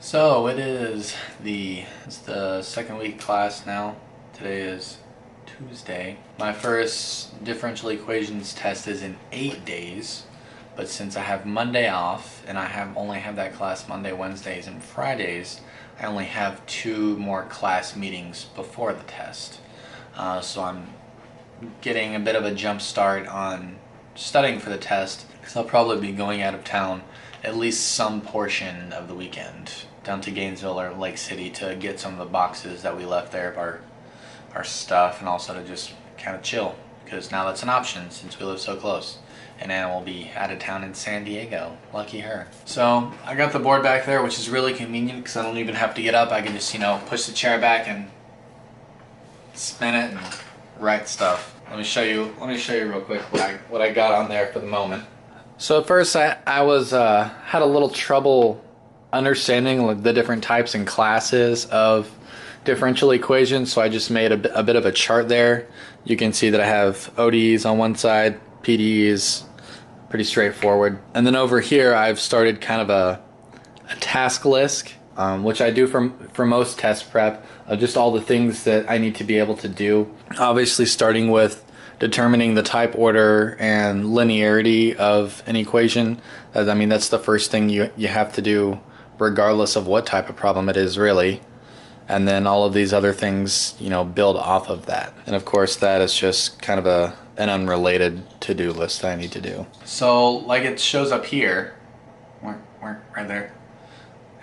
So it's the second week class now. Today is Tuesday. My first differential equations test is in 8 days, but since I have Monday off and I only have that class Monday, Wednesdays, and Fridays, I only have 2 more class meetings before the test. So I'm getting a bit of a jump start on studying for the test because I'll probably be going out of town at least some portion of the weekend down to Gainesville or Lake City to get some of the boxes that we left there of our stuff, and also to just kind of chill because now that's an option since we live so close. And Anna will be out of town in San Diego. Lucky her. So I got the board back there, which is really convenient because I don't even have to get up. I can just, push the chair back and spin it and write stuff. Let me show you real quick what I got on there for the moment. So at first I was had a little trouble understanding the different types and classes of differential equations, so I just made a bit of a chart there. You can see that I have ODEs on one side, PDEs, pretty straightforward. And then over here I've started kind of a task list, which I do for most test prep, of just all the things that I need to be able to do. Obviously starting with determining the type order and linearity of an equation. I mean, that's the first thing you have to do regardless of what type of problem it is, really. And then all of these other things, build off of that. And of course that is just kind of an unrelated to-do list that I need to do. So like it shows up here, right there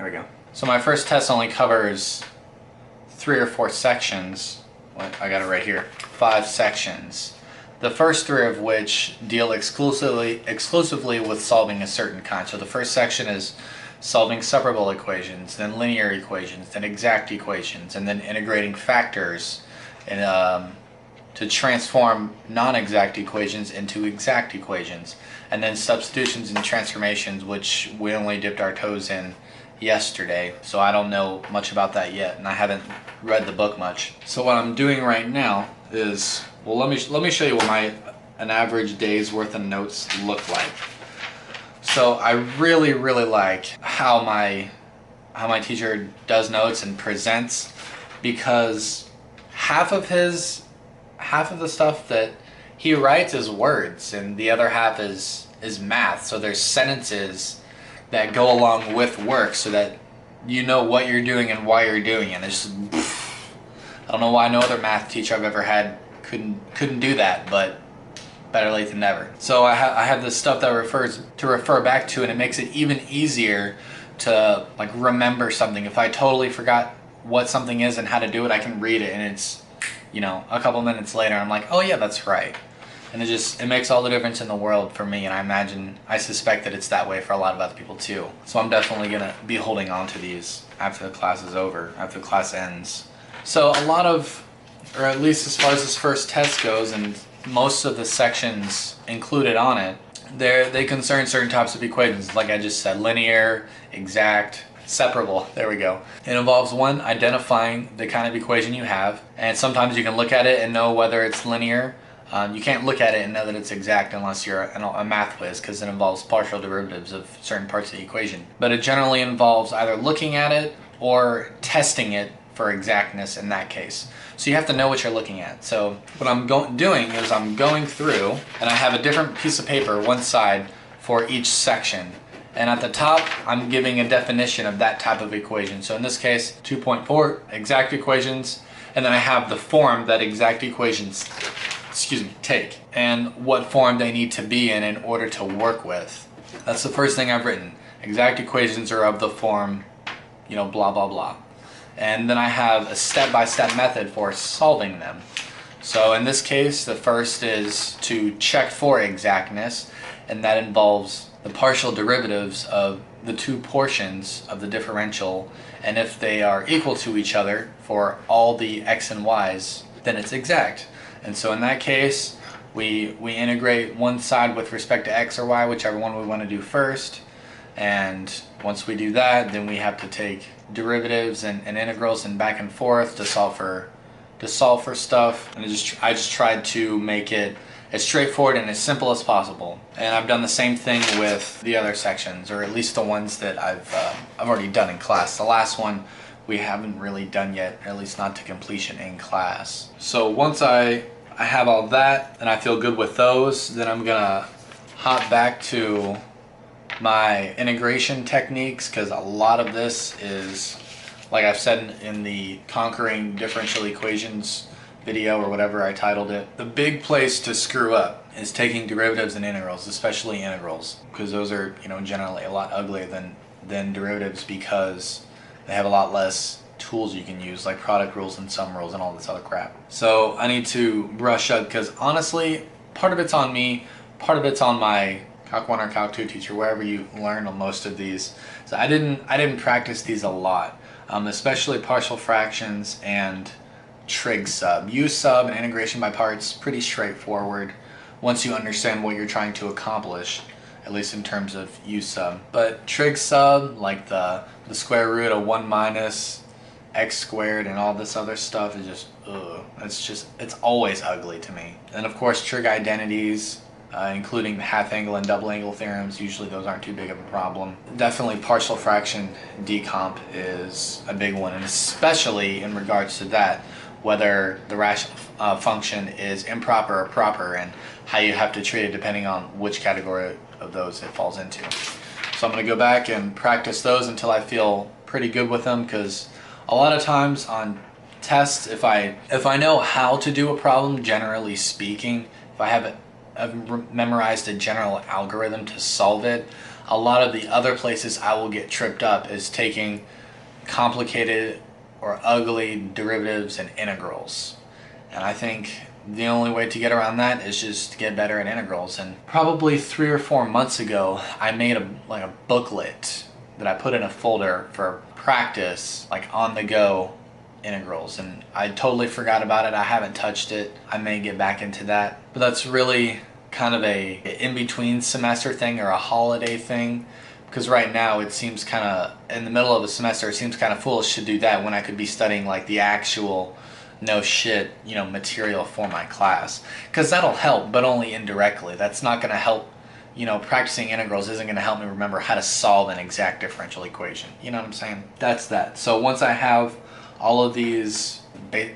we go. So my first test only covers 3 or 4 sections. I got it right here, 5 sections. The first 3 of which deal exclusively with solving a certain kind. So the first section is solving separable equations, then linear equations, then exact equations, and then integrating factors to transform non-exact equations into exact equations, and then substitutions and transformations, which we only dipped our toes in yesterday, so I don't know much about that yet, and I haven't read the book much. So what I'm doing right now is, well, let me show you what an average day's worth of notes look like. So I really like how my teacher does notes and presents, because half of the stuff that he writes is words and the other half is math. So there's sentences that go along with work so that you know what you're doing and why you're doing it. It's just, I don't know why no other math teacher I've ever had couldn't do that, but better late than never. So I have this stuff that refer back to, and it makes it even easier to remember something. If I totally forgot what something is and how to do it, I can read it, and it's a couple minutes later I'm like, oh yeah, that's right. And it makes all the difference in the world for me, and I suspect that it's that way for a lot of other people too. So I'm definitely gonna be holding on to these after the class is over, after the class ends. So a lot of, or at least as far as this first test goes, and most of the sections included on it, they concern certain types of equations, like I just said, linear, exact, separable. There we go. It involves one, identifying the kind of equation you have, and sometimes you can look at it and know whether it's linear. You can't look at it and know that it's exact unless you're a math whiz, because it involves partial derivatives of certain parts of the equation. But it generally involves either looking at it or testing it for exactness in that case. So you have to know what you're looking at. So what I'm doing is I'm going through, and I have a different piece of paper, one side, for each section. And at the top, I'm giving a definition of that type of equation. So in this case, 2.4 exact equations, and then I have the form that exact equations take, and what form they need to be in order to work with. That's the first thing I've written. Exact equations are of the form, blah, blah, blah. And then I have a step-by-step method for solving them. So in this case, the first is to check for exactness, and that involves the partial derivatives of the 2 portions of the differential, and if they are equal to each other for all the x and y's, then it's exact. And so in that case, we integrate one side with respect to x or y, whichever one we want to do first. And once we do that, then we have to take derivatives and integrals and back and forth to solve for stuff. And I just tried to make it as straightforward and as simple as possible. And I've done the same thing with the other sections, or at least the ones that I've already done in class. The last one we haven't really done yet, or at least not to completion in class. So once I have all that and I feel good with those, then I'm gonna hop back to my integration techniques, because a lot of this is, like I've said in the conquering differential equations video or whatever I titled it, the big place to screw up is taking derivatives and integrals, especially integrals, because those are, you know, generally a lot uglier than derivatives, because they have a lot less tools you can use, like product rules and sum rules and all this other crap. So I need to brush up, because honestly, part of it's on me, part of it's on my Calc 1 or Calc 2 teacher, wherever you learn on most of these. So I didn't practice these a lot, especially partial fractions and trig sub. U sub and integration by parts, pretty straightforward once you understand what you're trying to accomplish, at least in terms of U sub. But trig sub, like the square root of 1 minus x squared and all this other stuff, is just, ugh. It's always ugly to me. And of course trig identities, including the half angle and double angle theorems, usually those aren't too big of a problem. Definitely partial fraction decomp is a big one, and especially in regards to that, whether the rational function is improper or proper, and how you have to treat it depending on which category of those it falls into. So I'm going to go back and practice those until I feel pretty good with them, because a lot of times on tests, if I know how to do a problem, generally speaking, if I've memorized a general algorithm to solve it, a lot of the other places I will get tripped up is taking complicated or ugly derivatives and integrals. And I think the only way to get around that is just to get better at integrals. And probably 3 or 4 months ago, I made a booklet that I put in a folder for practice, like on the go integrals, and I totally forgot about it. I haven't touched it. I may get back into that, but that's really kind of a in-between semester thing, or a holiday thing, because right now it seems kind of, in the middle of a semester, it seems kind of foolish to do that when I could be studying like the actual no shit, you know, material for my class, because that'll help, but only indirectly. That's not going to help. You know, practicing integrals isn't going to help me remember how to solve an exact differential equation. You know what I'm saying? That's that. So once I have all of these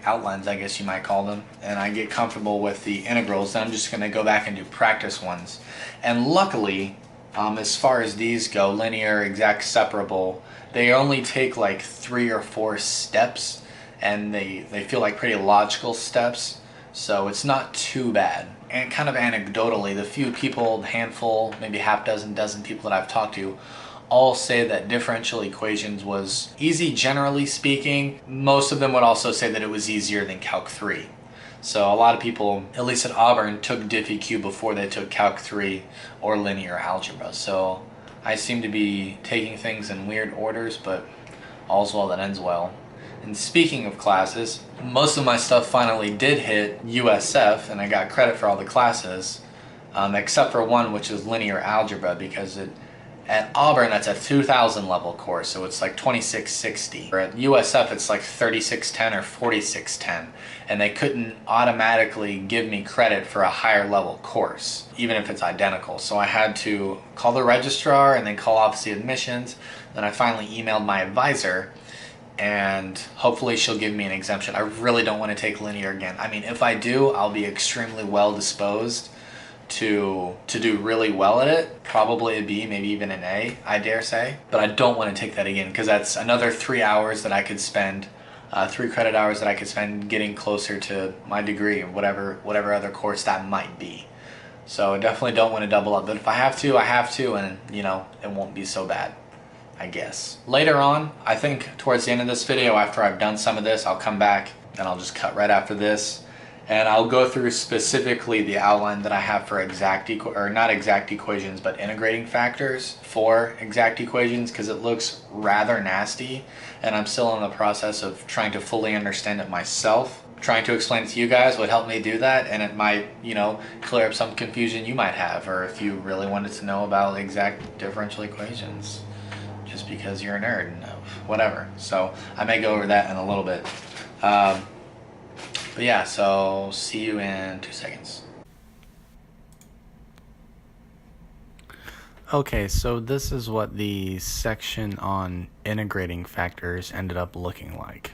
outlines, I guess you might call them, and I get comfortable with the integrals, then I'm just going to go back and do practice ones. And luckily, as far as these go, linear, exact, separable, they only take like 3 or 4 steps, and they feel like pretty logical steps, so it's not too bad. And kind of anecdotally, the few people, handful, maybe half dozen people that I've talked to, all say that differential equations was easy generally speaking. Most of them would also say that it was easier than Calc 3. So a lot of people, at least at Auburn, took DiffEq before they took Calc 3 or linear algebra. So I seem to be taking things in weird orders, but all's well that ends well. And speaking of classes, most of my stuff finally did hit USF, and I got credit for all the classes, except for one, which is linear algebra, because at Auburn that's a 2000 level course, so it's like 2660. Or at USF it's like 3610 or 4610, and they couldn't automatically give me credit for a higher level course, even if it's identical. So I had to call the registrar and then call Office of Admissions. Then I finally emailed my advisor, and hopefully she'll give me an exemption. I really don't want to take linear again. I mean, if I do, I'll be extremely well disposed to do really well at it. Probably a B, maybe even an A, I dare say. But I don't want to take that again, because that's another 3 hours that I could spend, 3 credit hours that I could spend getting closer to my degree, or whatever other course that might be. So I definitely don't want to double up. But if I have to, I have to, and you know, it won't be so bad, I guess. Later on, I think towards the end of this video, after I've done some of this, I'll come back and I'll just cut right after this, and I'll go through specifically the outline that I have for not exact equations, but integrating factors for exact equations, because it looks rather nasty, and I'm still in the process of trying to fully understand it myself. Trying to explain it to you guys would help me do that, and it might, you know, clear up some confusion you might have, or if you really wanted to know about exact differential equations, just because you're a nerd and whatever. So I may go over that in a little bit. But yeah, so see you in 2 seconds. Okay, so this is what the section on integrating factors ended up looking like.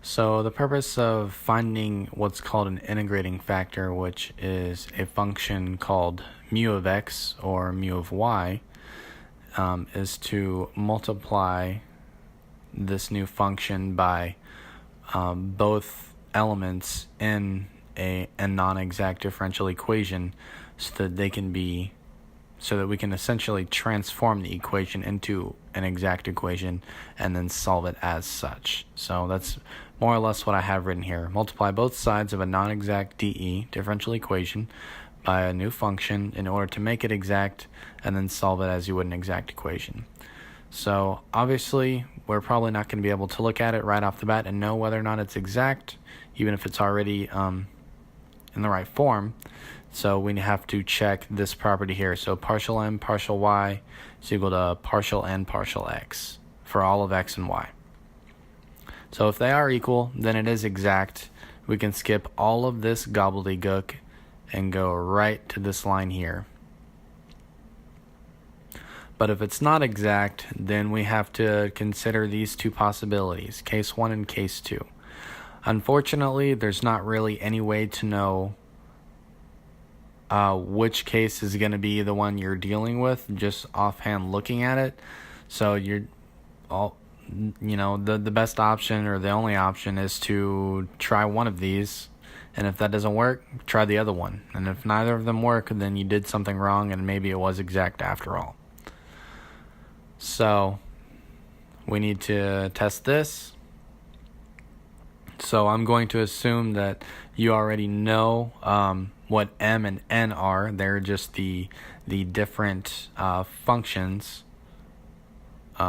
So the purpose of finding what's called an integrating factor, which is a function called mu of x or mu of y, is to multiply this new function by both elements in a non-exact differential equation so that we can essentially transform the equation into an exact equation and then solve it as such. So that's more or less what I have written here. Multiply both sides of a non-exact DE, differential equation, by a new function in order to make it exact and then solve it as you would an exact equation. So obviously we're probably not going to be able to look at it right off the bat and know whether or not it's exact, even if it's already in the right form. So we have to check this property here. So partial m partial y is equal to partial n partial x for all of x and y. So if they are equal, then it is exact. We can skip all of this gobbledygook and go right to this line here. But if it's not exact, then we have to consider these two possibilities, case 1 and case 2. Unfortunately, there's not really any way to know which case is going to be the one you're dealing with, just offhand looking at it. So the best option or the only option is to try one of these, and if that doesn't work, try the other one. And if neither of them work, then you did something wrong and maybe it was exact after all. So we need to test this. So I'm going to assume that you already know what m and n are. They're just the different functions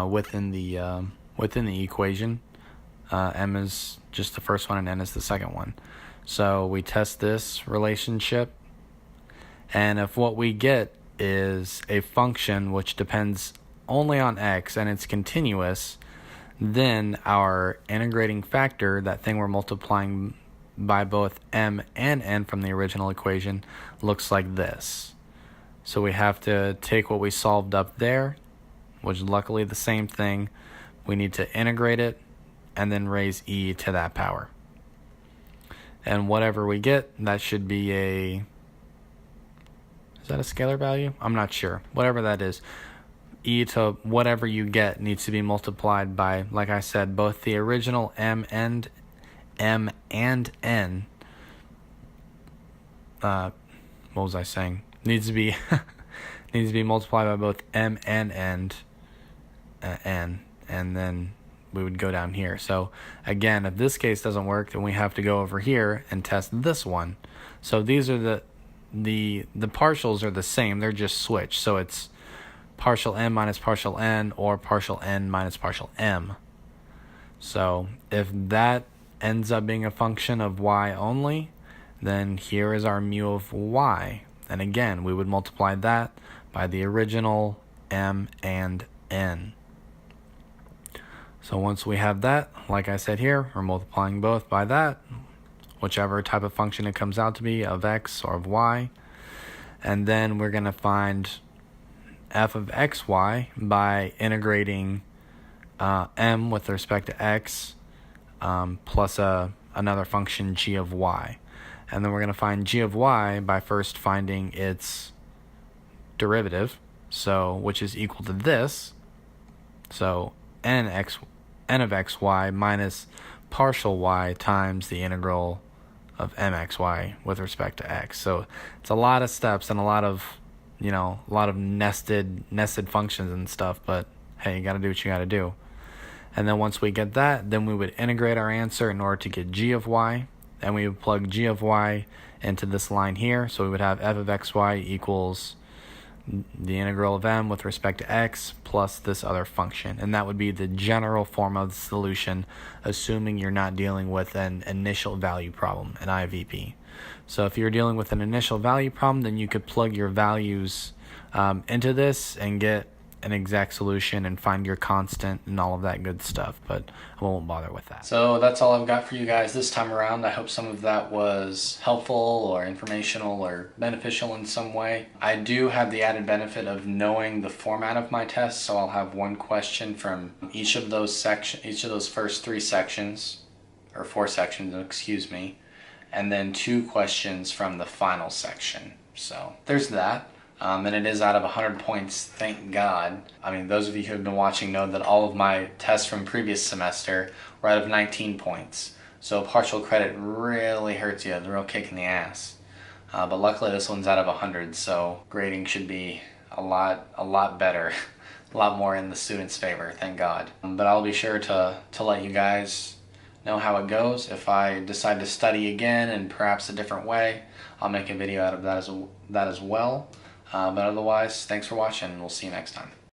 within the equation. M is just the first one and n is the second one. So we test this relationship, and if what we get is a function which depends only on x and it's continuous, then our integrating factor, that thing we're multiplying by both m and n from the original equation, looks like this. So we have to take what we solved up there, which is luckily the same thing. We need to integrate it and then raise e to that power. And whatever we get, that should be is that a scalar value? I'm not sure. Whatever that is, e to whatever you get needs to be multiplied by, like I said, both the original m and n. What was I saying? Needs to be multiplied by both m and n, and then we would go down here. So again, if this case doesn't work, then we have to go over here and test this one. So these are the partials are the same, they're just switched. So it's partial m minus partial n or partial n minus partial m. So if that ends up being a function of y only, then here is our mu of y. And again, we would multiply that by the original m and n. So once we have that, like I said here, we're multiplying both by that, whichever type of function it comes out to be, of x or of y. And then we're going to find f of xy by integrating m with respect to x plus another function g of y. And then we're going to find g of y by first finding its derivative, so which is equal to this. So n of xy minus partial y times the integral of mxy with respect to x. So it's a lot of steps and a lot of nested functions and stuff, but hey, you got to do what you got to do. And then once we get that, then we would integrate our answer in order to get g of y, and we would plug g of y into this line here. So we would have f of xy equals the integral of m with respect to x plus this other function, and that would be the general form of the solution, assuming you're not dealing with an initial value problem, an IVP. So if you're dealing with an initial value problem, then you could plug your values into this and get an exact solution and find your constant and all of that good stuff, but I won't bother with that. So that's all I've got for you guys this time around. I hope some of that was helpful or informational or beneficial in some way. I do have the added benefit of knowing the format of my test, so I'll have one question from each of those first 3 sections, or 4 sections, excuse me, and then 2 questions from the final section. So there's that. And it is out of 100 points, thank God. I mean, those of you who have been watching know that all of my tests from previous semester were out of 19 points. So partial credit really hurts you, the real kick in the ass. But luckily this one's out of 100, so grading should be a lot better, a lot more in the student's favor, thank God. But I'll be sure to let you guys know how it goes. If I decide to study again and perhaps a different way, I'll make a video out of that as well. But otherwise, thanks for watching, and we'll see you next time.